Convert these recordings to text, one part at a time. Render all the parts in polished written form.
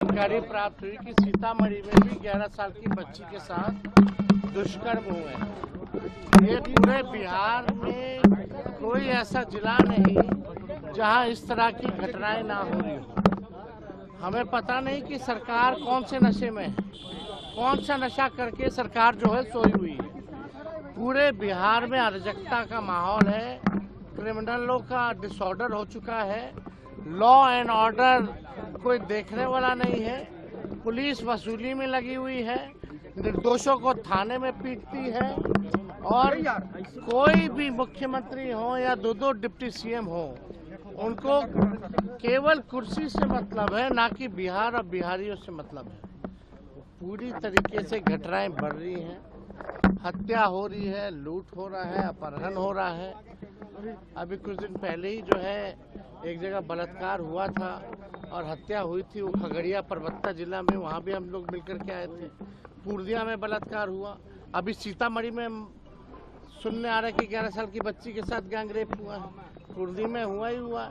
जानकारी प्राप्त हुई कि सीतामढ़ी में भी 11 साल की बच्ची के साथ दुष्कर्म हुए हैं। ये पूरे बिहार में कोई ऐसा जिला नहीं जहां इस तरह की घटनाएं ना हो रही हो। हमें पता नहीं कि सरकार कौन से नशे में है, कौन सा नशा करके सरकार जो है सोई हुई है। पूरे बिहार में अराजकता का माहौल है, क्रिमिनलों का डिसऑर्डर हो चुका है, लॉ एंड ऑर्डर कोई देखने वाला नहीं है, पुलिस वसूली में लगी हुई है, निर्दोषों को थाने में पीटती है और कोई भी मुख्यमंत्री हो या दो डिप्टी सीएम हो, उनको केवल कुर्सी से मतलब है, ना कि बिहार और बिहारियों से मतलब है। पूरी तरीके से घटनाएं बढ़ रही हैं, हत्या हो रही है, लूट हो रहा है, अपहरण हो रहा है। अभी कुछ दिन पहले ही जो है एक जगह बलात्कार हुआ था और हत्या हुई थी, वो खगड़िया परबत्ता जिला में, वहाँ भी हम लोग मिलकर के आए थे। पूर्णिया में बलात्कार हुआ, अभी सीतामढ़ी में सुनने आ रहा है कि 11 साल की बच्ची के साथ गैंग रेप हुआ है। पूर्णिया में हुआ ही हुआ,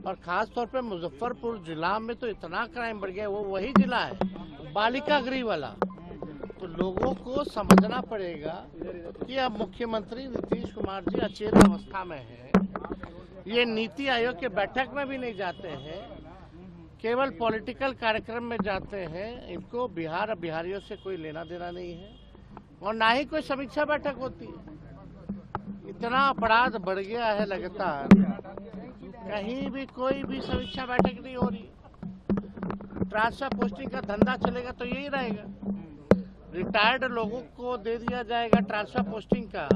और खास तौर पे मुजफ्फरपुर जिला में तो इतना क्राइम बढ़ गया, वो वही जिला है बालिका गृह वाला। तो लोगों को समझना पड़ेगा कि अब मुख्यमंत्री नीतीश कुमार जी अचेत अवस्था में है, ये नीति आयोग के बैठक में भी नहीं जाते हैं, केवल पॉलिटिकल कार्यक्रम में जाते हैं। इनको बिहार और बिहारियों से कोई लेना देना नहीं है और ना ही कोई समीक्षा बैठक होती है। इतना अपराध बढ़ गया है लगातार, कहीं भी कोई भी समीक्षा बैठक नहीं हो रही। ट्रांसफर पोस्टिंग का धंधा चलेगा तो यही रहेगा, रिटायर्ड लोगों को दे दिया जाएगा ट्रांसफर पोस्टिंग का,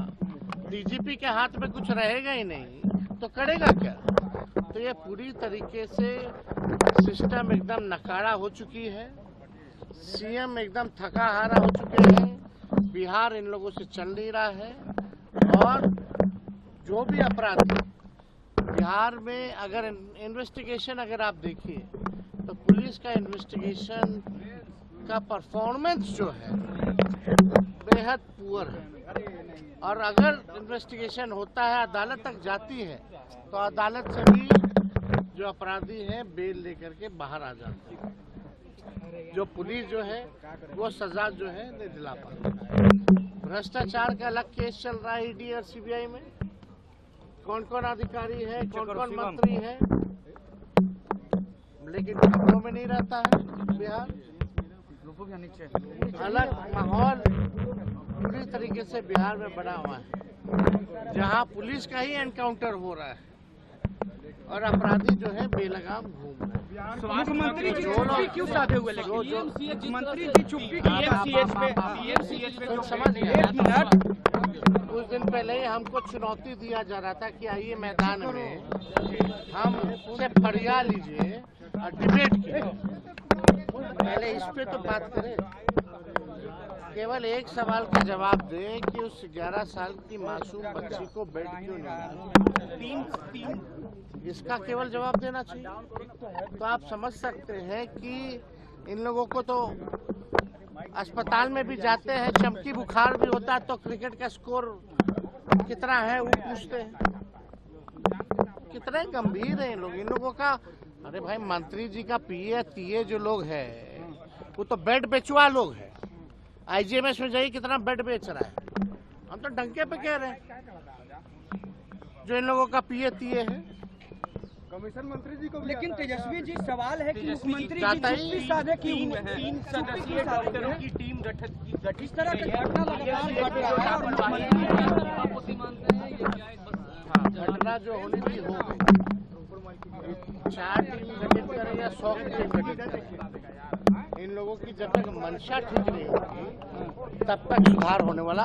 डीजीपी के हाथ में कुछ रहेगा ही नहीं तो करेगा क्या। तो ये पूरी तरीके से सिस्टम एकदम नकारा हो चुकी है, सीएम एकदम थका हारा हो चुके हैं, बिहार इन लोगों से चल नहीं रहा है। और जो भी अपराधी बिहार में, अगर इन्वेस्टिगेशन अगर आप देखिए तो पुलिस का इन्वेस्टिगेशन का परफॉर्मेंस जो है बेहद पुअर है, और अगर इन्वेस्टिगेशन होता है, अदालत तक जाती है, तो अदालत से भी जो अपराधी हैं बेल लेकर के बाहर आ जाते हैं। जो पुलिस जो है वो सजा जो है नहीं दिला पाती। भ्रष्टाचार का अलग केस चल रहा है ईडी और सीबीआई में, कौन कौन अधिकारी है, कौन कौन मंत्री है, लेकिन खबरों में नहीं रहता है बिहार। अलग माहौल पूरी तरीके से बिहार में बना हुआ है, जहां पुलिस का ही एनकाउंटर हो रहा है और अपराधी जो है बेलगाम घूम रहे हैं। मुख्यमंत्री जी चुप्पी क्यों साधे हुए लगे? मंत्री जी चुप्पी समझ कुछ दिन पहले ही हमको चुनौती दिया जा रहा था कि आइए मैदान में हम से फरिया लीजिए और डिबेट कीजिए। पहले इस पे तो बात करें, केवल एक सवाल का जवाब दें कि उस 11 साल की मासूम बच्ची को बेड क्यों नहीं मिला, इसका केवल जवाब देना चाहिए। तो आप समझ सकते हैं कि इन लोगों को तो अस्पताल में भी जाते हैं, चमकी बुखार भी होता है तो क्रिकेट का स्कोर कितना है वो पूछते हैं। कितने गंभीर हैं लोग, इन लोगों का। अरे भाई, मंत्री जी का पीए तीए जो लोग हैं वो तो बेड बेचवा लोग हैं। आईजीएमएस में जाइए कितना बेड बेच रहा है, हम तो डंके पे कह रहे हैं। जो इन लोगों का पीए तीए है कमिश्नर मंत्री जी को। लेकिन तेजस्वी जी, सवाल है कि मुख्यमंत्री जी चुप्पी साधे क्यों हुए हैं? 3 सदस्यीय डॉक्टरों की टीम गठित इस तरह का घटना लगातार घटना जो होनी थी हो गई। 4 टीम गठित करें या 100 टीम गठित करें, इन लोगों की जब तक मंशा ठीक नहीं होगी तब तक सुधार होने वाला